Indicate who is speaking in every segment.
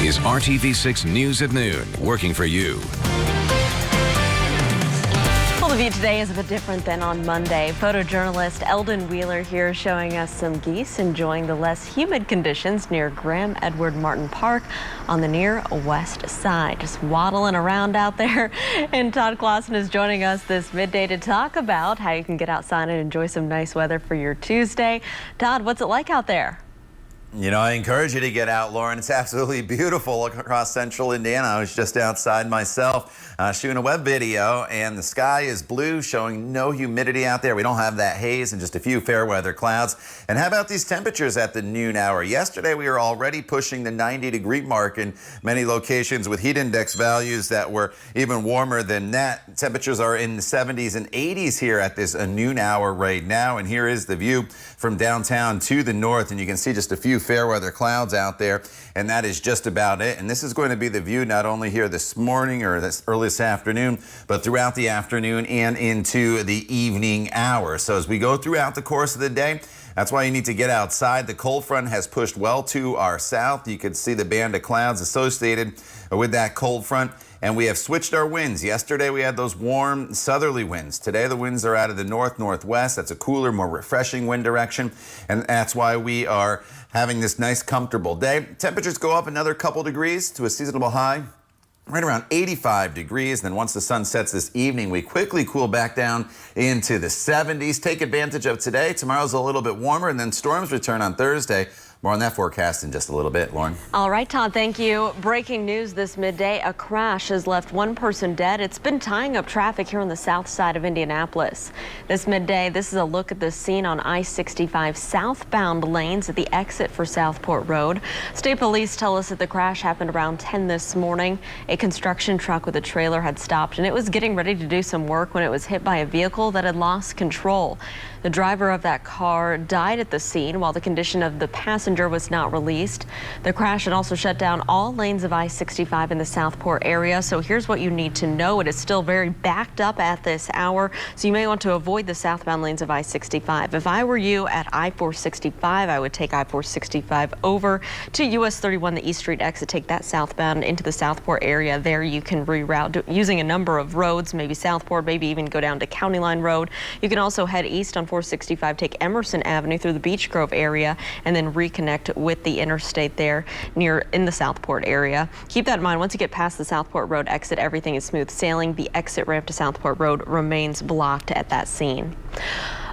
Speaker 1: is RTV6 News at Noon, working for you.
Speaker 2: Well, the view today is a bit different than on Monday. Photojournalist Eldon Wheeler here showing us some geese enjoying the less humid conditions near Graham Edward Martin Park on the near west side. Just waddling around out there. And Todd Clausen is joining us this midday to talk about how you can get outside and enjoy some nice weather for your Tuesday. Todd, what's it like out there?
Speaker 3: You know, I encourage you to get out, Lauren. It's absolutely beautiful across central Indiana. I was just outside myself shooting a web video, and the sky is blue, showing no humidity out there. We don't have that haze and just a few fair weather clouds. And how about these temperatures at the noon hour? Yesterday, we were already pushing the 90-degree mark in many locations with heat index values that were even warmer than that. Temperatures are in the 70s and 80s here at this noon hour right now. And here is the view from downtown to the north, and you can see just a few fair weather clouds out there, and that is just about it. And this is going to be the view not only here this morning or this early this afternoon, but throughout the afternoon and into the evening hours. So as we go throughout the course of the day, that's why you need to get outside. The cold front has pushed well to our south. You can see the band of clouds associated with that cold front. And we have switched our winds. Yesterday we had those warm southerly winds. Today the winds are out of the north-northwest. That's a cooler, more refreshing wind direction. And that's why we are having this nice, comfortable day. Temperatures go up another couple degrees to a seasonal high right around 85 degrees. Then once the sun sets this evening, we quickly cool back down into the 70s. Take advantage of today. Tomorrow's a little bit warmer, and then storms return on Thursday. More on that forecast in just a little bit, Lauren.
Speaker 2: All right, Todd, thank you. Breaking news this midday, a crash has left one person dead. It's been tying up traffic here on the south side of Indianapolis. This midday, this is a look at the scene on I-65 southbound lanes at the exit for Southport Road. State police tell us that the crash happened around 10 this morning. A construction truck with a trailer had stopped, and it was getting ready to do some work when it was hit by a vehicle that had lost control. The driver of that car died at the scene, while the condition of the passenger was not released. The crash had also shut down all lanes of I-65 in the Southport area. So here's what you need to know. It is still very backed up at this hour, so you may want to avoid the southbound lanes of I-65. If I were you at I-465, I would take I-465 over to US 31, the East Street exit. Take that southbound into the Southport area. There you can reroute using a number of roads, maybe Southport, maybe even go down to County Line Road. You can also head east on 465, take Emerson Avenue through the Beech Grove area, and then reconnect with the interstate there in the Southport area. Keep that in mind. Once you get past the Southport Road exit, everything is smooth sailing. The exit ramp to Southport Road remains blocked at that scene.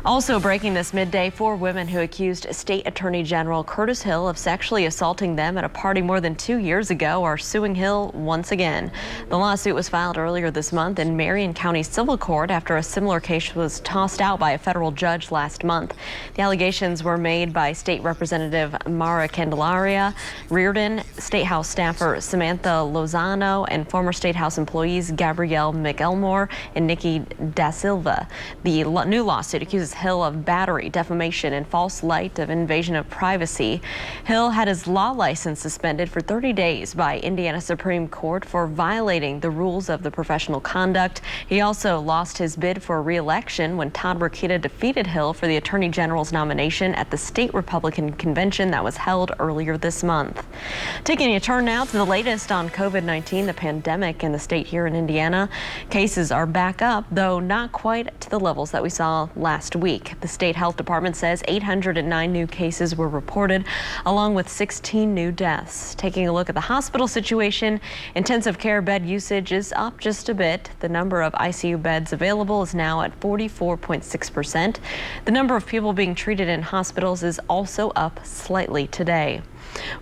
Speaker 2: Also breaking this midday, 4 women who accused State Attorney General Curtis Hill of sexually assaulting them at a party more than 2 years ago are suing Hill once again. The lawsuit was filed earlier this month in Marion County Civil Court after a similar case was tossed out by a federal judge last month. The allegations were made by State Representative Mara Candelaria, Reardon, State House staffer Samantha Lozano, and former State House employees Gabrielle McElmore and Nikki Da Silva. The new lawsuit accuses Hill of battery, defamation, and false light of invasion of privacy. Hill had his law license suspended for 30 days by Indiana Supreme Court for violating the rules of the professional conduct. He also lost his bid for re-election when Todd Rokita defeated Hill for the Attorney General's nomination at the state Republican convention that was held earlier this month. Taking a turn now to the latest on COVID-19, the pandemic in the state here in Indiana. Cases are back up, though not quite to the levels that we saw last week. The state health department says 809 new cases were reported, along with 16 new deaths. Taking a look at the hospital situation, intensive care bed usage is up just a bit. The number of ICU beds available is now at 44.6%. The number of people being treated in hospitals is also up slightly today.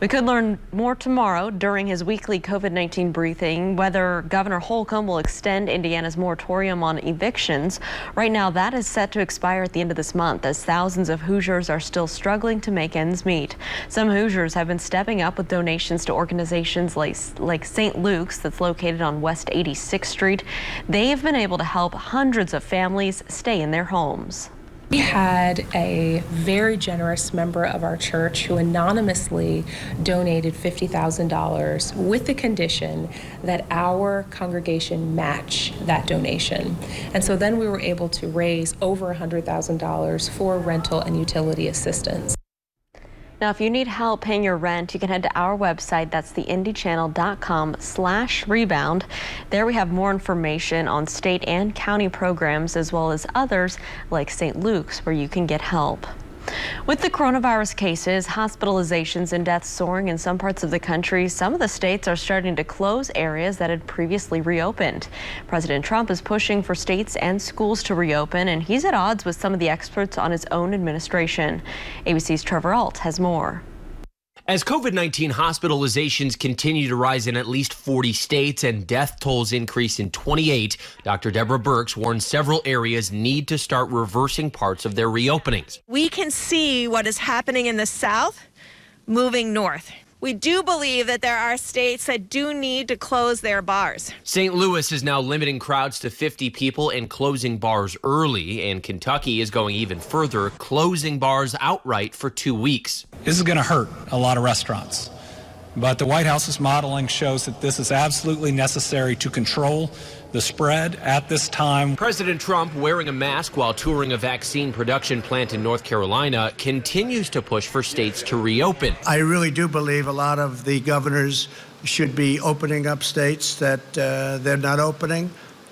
Speaker 2: We could learn more tomorrow during his weekly COVID-19 briefing whether Governor Holcomb will extend Indiana's moratorium on evictions. Right now, that is set to expire at the end of this month, as thousands of Hoosiers are still struggling to make ends meet. Some Hoosiers have been stepping up with donations to organizations like St. Luke's, that's located on West 86th Street. They've been able to help hundreds of families stay in their homes.
Speaker 4: We had a very generous member of our church who anonymously donated $50,000 with the condition that our congregation match that donation. And so then we were able to raise over $100,000 for rental and utility assistance.
Speaker 2: Now, if you need help paying your rent, you can head to our website. That's theindychannel.com/rebound. There we have more information on state and county programs, as well as others like St. Luke's, where you can get help. With the coronavirus cases, hospitalizations, and deaths soaring in some parts of the country, some of the states are starting to close areas that had previously reopened. President Trump is pushing for states and schools to reopen, and he's at odds with some of the experts on his own administration. ABC's Trevor Ault has more.
Speaker 5: As COVID-19 hospitalizations continue to rise in at least 40 states and death tolls increase in 28, Dr. Deborah Birx warns several areas need to start reversing parts of their reopenings.
Speaker 6: We can see what is happening in the South moving north. We do believe that there are states that do need to close their bars.
Speaker 5: St. Louis is now limiting crowds to 50 people and closing bars early, and Kentucky is going even further, closing bars outright for 2 weeks.
Speaker 7: This is going to hurt a lot of restaurants, but the White House's modeling shows that this is absolutely necessary to control the spread at this time.
Speaker 5: President Trump, wearing a mask while touring a vaccine production plant in North Carolina, continues to push for states to reopen.
Speaker 8: I really do believe a lot of the governors should be opening up states that they're not opening,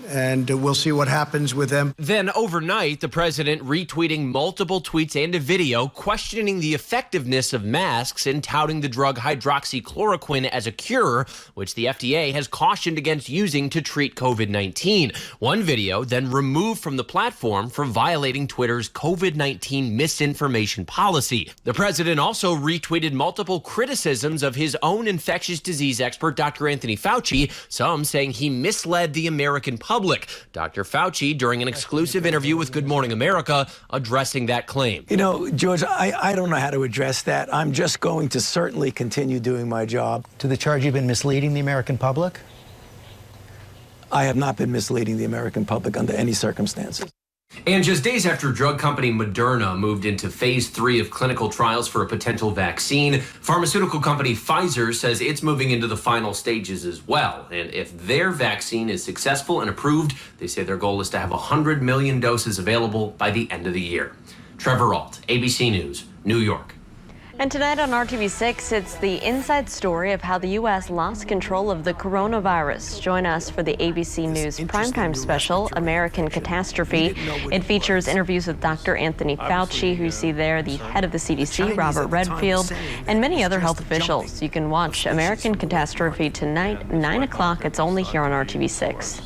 Speaker 8: and we'll see what happens with them.
Speaker 5: Then overnight, the president retweeting multiple tweets and a video questioning the effectiveness of masks and touting the drug hydroxychloroquine as a cure, which the FDA has cautioned against using to treat COVID-19. One video then removed from the platform for violating Twitter's COVID-19 misinformation policy. The president also retweeted multiple criticisms of his own infectious disease expert, Dr. Anthony Fauci, some saying he misled the American public. Dr. Fauci, during an exclusive interview with Good Morning America, addressing that claim.
Speaker 9: You know, George, I don't know how to address that. I'm just going to certainly continue doing my job.
Speaker 10: To the charge you've been misleading the American public?
Speaker 9: I have not been misleading the American public under any circumstances.
Speaker 5: And just days after drug company Moderna moved into phase 3 of clinical trials for a potential vaccine, pharmaceutical company Pfizer says it's moving into the final stages as well. And if their vaccine is successful and approved, they say their goal is to have 100 million doses available by the end of the year. Trevor Ault, ABC News, New York.
Speaker 2: And tonight on RTV6, it's the inside story of how the U.S. lost control of the coronavirus. Join us for the ABC News primetime special, American Catastrophe. It features interviews with Dr. Anthony Fauci, who you see there, the head of the CDC, Robert Redfield, and many other health officials. You can watch American Catastrophe tonight, 9 o'clock. It's only here on RTV6.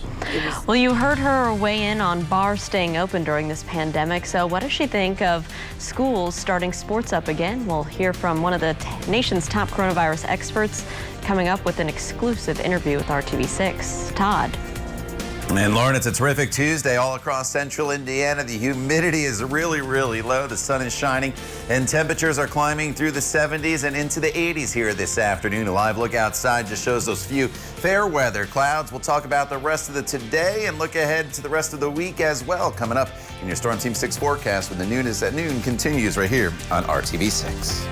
Speaker 2: Well, you heard her weigh in on bars staying open during this pandemic. So what does she think of schools starting sports up again? We'll hear from one of the nation's top coronavirus experts coming up with an exclusive interview with RTV6. Todd.
Speaker 3: And Lauren, it's a terrific Tuesday all across central Indiana. The humidity is really, really low. The sun is shining and temperatures are climbing through the 70s and into the 80s here this afternoon. A live look outside just shows those few fair weather clouds. We'll talk about the rest of the today and look ahead to the rest of the week as well. Coming up in your Storm Team 6 forecast when the Noon is at Noon continues right here on RTV6.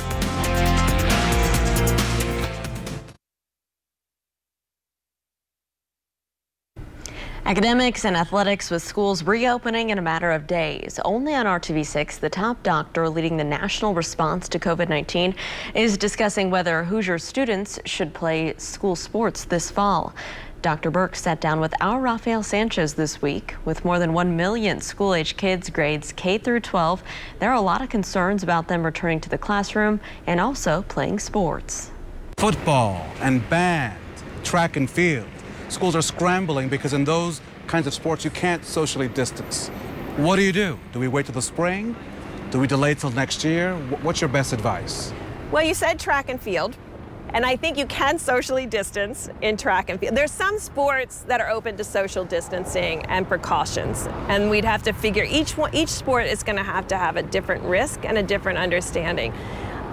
Speaker 2: Academics and athletics with schools reopening in a matter of days. Only on RTV6, the top doctor leading the national response to COVID-19 is discussing whether Hoosier students should play school sports this fall. Dr. Birx sat down with our Rafael Sanchez this week. With more than 1 million school-age kids grades K through 12, there are a lot of concerns about them returning to the classroom and also playing sports.
Speaker 11: Football and band, track and field. Schools are scrambling because in those kinds of sports you can't socially distance. What do? Do we wait till the spring? Do we delay till next year? What's your best advice?
Speaker 6: Well, you said track and field, and I think you can socially distance in track and field. There's some sports that are open to social distancing and precautions, and we'd have to figure each sport is going to have a different risk and a different understanding.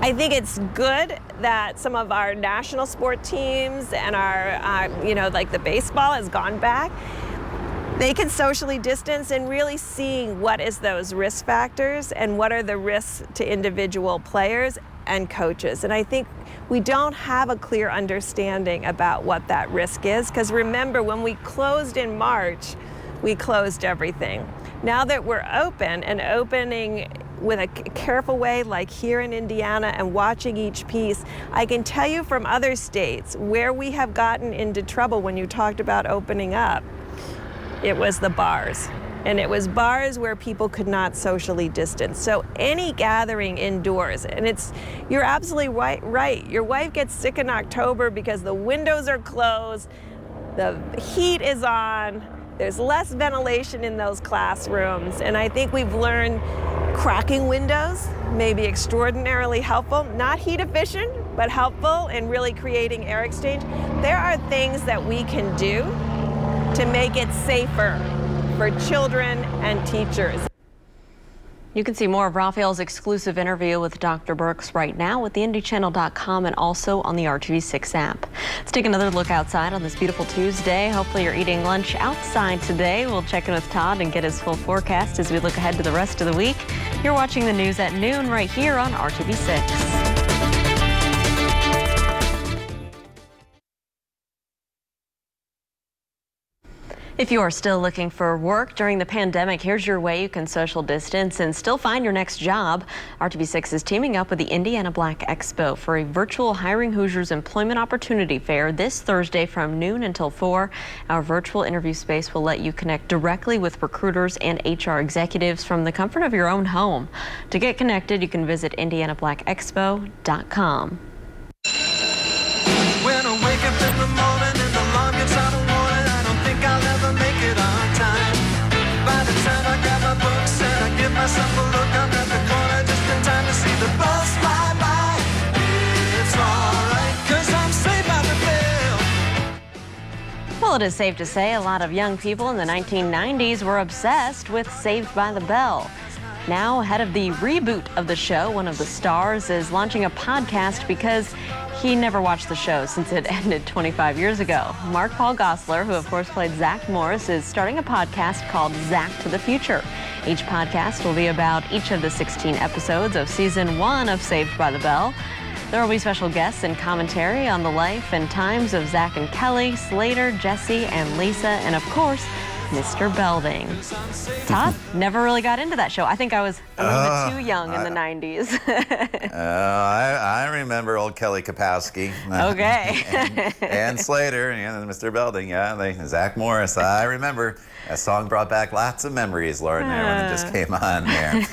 Speaker 6: I think it's good that some of our national sport teams and our, like the baseball has gone back. They can socially distance and really seeing what is those risk factors and what are the risks to individual players and coaches. And I think we don't have a clear understanding about what that risk is, because remember, when we closed in March, we closed everything. Now that we're open and opening with a careful way, like here in Indiana, and watching each piece. I can tell you from other states where we have gotten into trouble when you talked about opening up, it was the bars. And it was bars where people could not socially distance. So any gathering indoors, and you're absolutely right. Your wife gets sick in October because the windows are closed, the heat is on, there's less ventilation in those classrooms. And I think we've learned cracking windows may be extraordinarily helpful, not heat efficient, but helpful in really creating air exchange. There are things that we can do to make it safer for children and teachers.
Speaker 2: You can see more of Raphael's exclusive interview with Dr. Birx right now at theindychannel.com and also on the RTV6 app. Let's take another look outside on this beautiful Tuesday. Hopefully you're eating lunch outside today. We'll check in with Todd and get his full forecast as we look ahead to the rest of the week. You're watching the news at noon right here on RTV6. If you are still looking for work during the pandemic, here's your way you can social distance and still find your next job. RTV6 is teaming up with the Indiana Black Expo for a virtual Hiring Hoosiers Employment Opportunity Fair this Thursday from noon until 4. Our virtual interview space will let you connect directly with recruiters and HR executives from the comfort of your own home. To get connected, you can visit indianablackexpo.com.
Speaker 12: When I wake up in the morning and the alarm gets out of warning, I don't think I'll ever make it on time. By the time I grab my books and I give myself a look, I'm at the corner just in time to see the bus fly by. It's alright, 'cause I'm saved by the bell.
Speaker 2: Well, it is safe to say a lot of young people in the 1990s were obsessed with Saved by the Bell. Now, ahead of the reboot of the show, one of the stars is launching a podcast because he never watched the show since it ended 25 years ago. Mark Paul Gosselaar, who of course played Zach Morris, is starting a podcast called Zach to the Future. Each podcast will be about each of the 16 episodes of season 1 of Saved by the Bell. There will be special guests and commentary on the life and times of Zach and Kelly, Slater, Jesse, and Lisa, and of course, Mr. Belding. Todd never really got into that show. I think I was a little bit too young in the 90s.
Speaker 3: I remember old Kelly Kapowski.
Speaker 2: Okay.
Speaker 3: and Slater and Mr. Belding. Yeah, Zach Morris. I remember. That song brought back lots of memories, Lauren, there when it just came on there.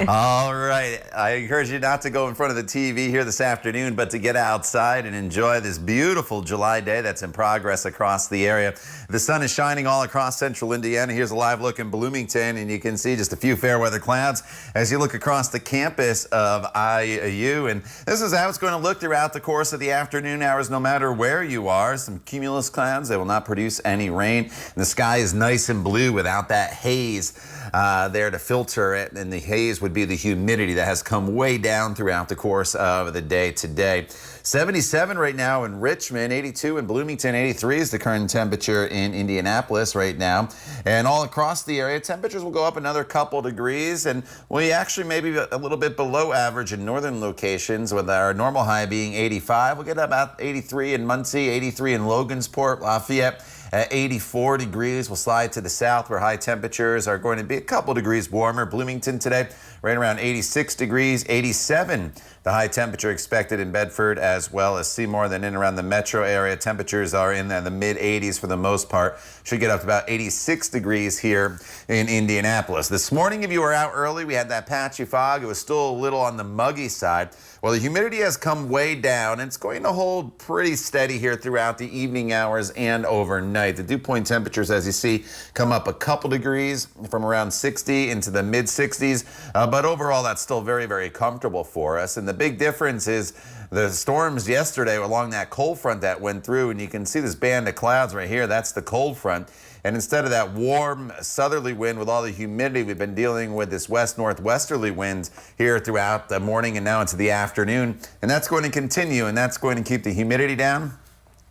Speaker 3: All right. I encourage you not to go in front of the TV here this afternoon, but to get outside and enjoy this beautiful July day that's in progress across the area. The sun is shining all across central Indiana. Here's a live look in Bloomington, and you can see just a few fair weather clouds as you look across the campus of IU. And this is how it's going to look throughout the course of the afternoon hours, no matter where you are. Some cumulus clouds that will not produce any rain. And the sky is nice and blue without that haze there to filter it, and the haze would be the humidity that has come way down throughout the course of the day today. 77 right now in Richmond, 82 in Bloomington, 83 is the current temperature in Indianapolis right now. And all across the area, temperatures will go up another couple degrees, and we actually may be a little bit below average in northern locations, with our normal high being 85. We'll get about 83 in Muncie, 83 in Logansport, Lafayette. At 84 degrees, we'll slide to the south where high temperatures are going to be a couple degrees warmer. Bloomington today, right around 86 degrees, 87 the high temperature expected in Bedford as well as Seymour. Then in around the metro area, temperatures are in the mid 80s for the most part. Should get up to about 86 degrees here in Indianapolis. This morning, if you were out early, we had that patchy fog. It was still a little on the muggy side. Well, the humidity has come way down, and it's going to hold pretty steady here throughout the evening hours and overnight. The dew point temperatures, as you see, come up a couple degrees from around 60 into the mid 60s. But overall, that's still very, very comfortable for us. And the big difference is the storms yesterday along that cold front that went through, and you can see this band of clouds right here. That's the cold front. And instead of that warm southerly wind with all the humidity, we've been dealing with this west-northwesterly wind here throughout the morning and now into the afternoon. And that's going to continue, and that's going to keep the humidity down.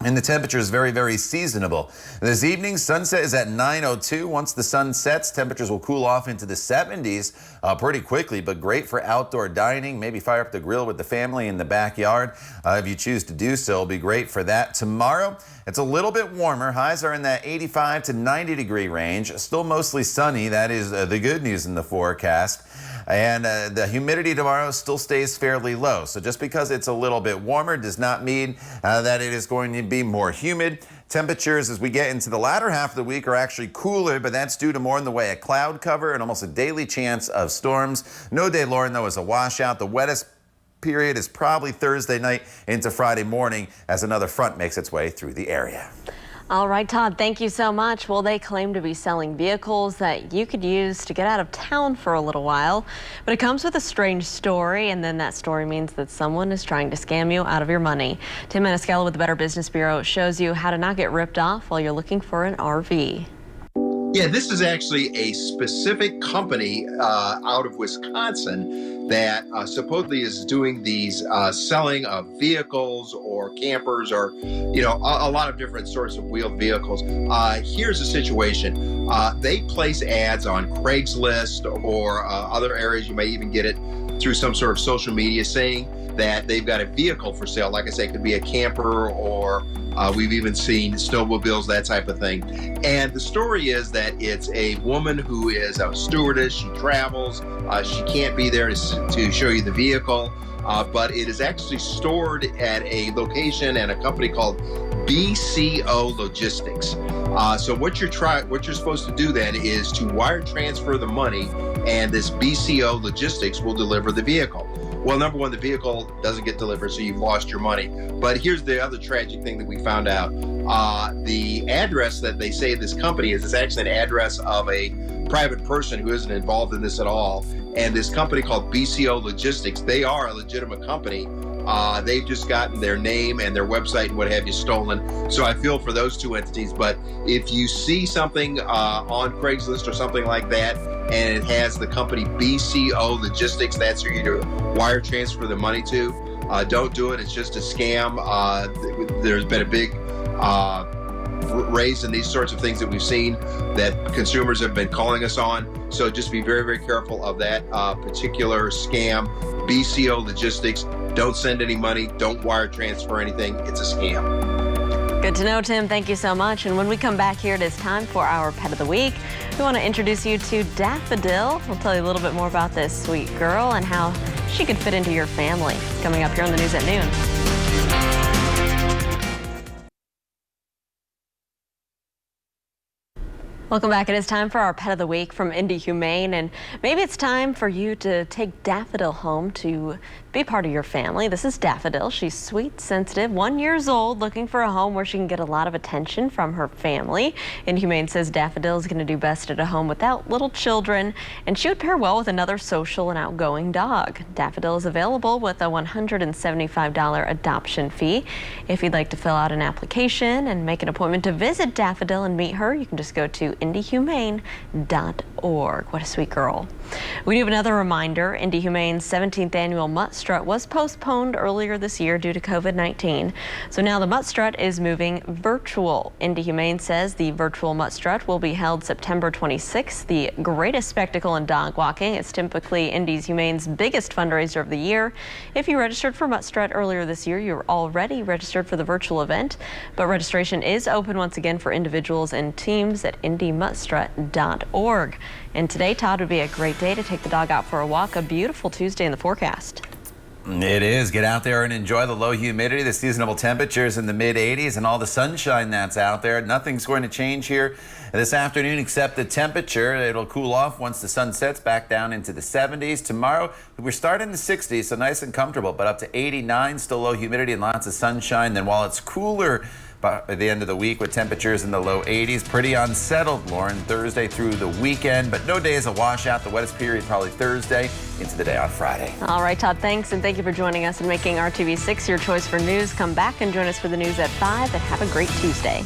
Speaker 3: And the temperature is very, very seasonable. This evening, sunset is at 9:02. Once the sun sets, temperatures will cool off into the 70s pretty quickly, but great for outdoor dining. Maybe fire up the grill with the family in the backyard. If you choose to do so, it'll be great for that. Tomorrow, it's a little bit warmer. Highs are in that 85 to 90 degree range. Still mostly sunny. That is the good news in the forecast. And the humidity tomorrow still stays fairly low. So just because it's a little bit warmer does not mean that it is going to be more humid. Temperatures as we get into the latter half of the week are actually cooler, but that's due to more in the way of cloud cover and almost a daily chance of storms. No day, Lauren, though, is a washout. The wettest period is probably Thursday night into Friday morning as another front makes its way through the area.
Speaker 2: All right, Todd, thank you so much. Well, they claim to be selling vehicles that you could use to get out of town for a little while, but it comes with a strange story, and then that story means that someone is trying to scam you out of your money. Tim Maniscalco with the Better Business Bureau shows you how to not get ripped off while you're looking for an RV.
Speaker 13: Yeah, this is actually a specific company out of Wisconsin that supposedly is doing these selling of vehicles or campers or, you know, a lot of different sorts of wheeled vehicles. Here's the situation. They place ads on Craigslist or other areas. You may even get it through some sort of social media saying that they've got a vehicle for sale. Like I say, it could be a camper or we've even seen snowmobiles, that type of thing. And the story is that it's a woman who is a stewardess. She travels. She can't be there to show you the vehicle, but it is actually stored at a location and a company called BCO Logistics. So what you're supposed to do then is to wire transfer the money, and this BCO Logistics will deliver the vehicle. Well, number one, the vehicle doesn't get delivered, so you've lost your money. But here's the other tragic thing that we found out. The address that they say this company is actually an address of a private person who isn't involved in this at all. And this company called BCO Logistics, they are a legitimate company. They've just gotten their name and their website and what have you stolen. So I feel for those two entities. But if you see something on Craigslist or something like that, and it has the company BCO Logistics, that's who you wire transfer the money to, don't do it. It's just a scam. There's been a big raise in these sorts of things that we've seen that consumers have been calling us on. So just be very, very careful of that particular scam. BCO Logistics, don't send any money, don't wire transfer anything. It's a scam.
Speaker 2: Good to know, Tim. Thank you so much. And when we come back here, it is time for our Pet of the Week. We want to introduce you to Daffodil. We'll tell you a little bit more about this sweet girl and how she could fit into your family. It's coming up here on the news at noon. Welcome back. It is time for our Pet of the Week from Indy Humane, and maybe it's time for you to take Daffodil home to be part of your family. This is Daffodil. She's sweet, sensitive, 1 year old, looking for a home where she can get a lot of attention from her family. Indy Humane says Daffodil is going to do best at a home without little children, and she would pair well with another social and outgoing dog. Daffodil is available with a $175 adoption fee. If you'd like to fill out an application and make an appointment to visit Daffodil and meet her, you can just go to indyhumane.org. What a sweet girl. We do have another reminder. Indy Humane's 17th annual Mutt Strut was postponed earlier this year due to COVID-19. So now the Mutt Strut is moving virtual. Indy Humane says the virtual Mutt Strut will be held September 26th, the greatest spectacle in dog walking. It's typically Indy Humane's biggest fundraiser of the year. If you registered for Mutt Strut earlier this year, you're already registered for the virtual event, but registration is open once again for individuals and teams at indymuttstrut.org. And today, Todd, would be a great day to take the dog out for a walk. A beautiful Tuesday in the forecast.
Speaker 3: It is. Get out there and enjoy the low humidity, the seasonable temperatures in the mid-80s, and all the sunshine that's out there. Nothing's going to change here this afternoon except the temperature. It'll cool off once the sun sets back down into the 70s. Tomorrow, we're starting in the 60s, so nice and comfortable, but up to 89, still low humidity and lots of sunshine. Then while it's cooler by the end of the week with temperatures in the low 80s, pretty unsettled, Lauren, Thursday through the weekend, but no day is a washout. The wettest period probably Thursday into the day on Friday.
Speaker 2: All right, Todd, thanks, and thank you for joining us and making RTV6 your choice for news. Come back and join us for the news at 5, and have a great Tuesday.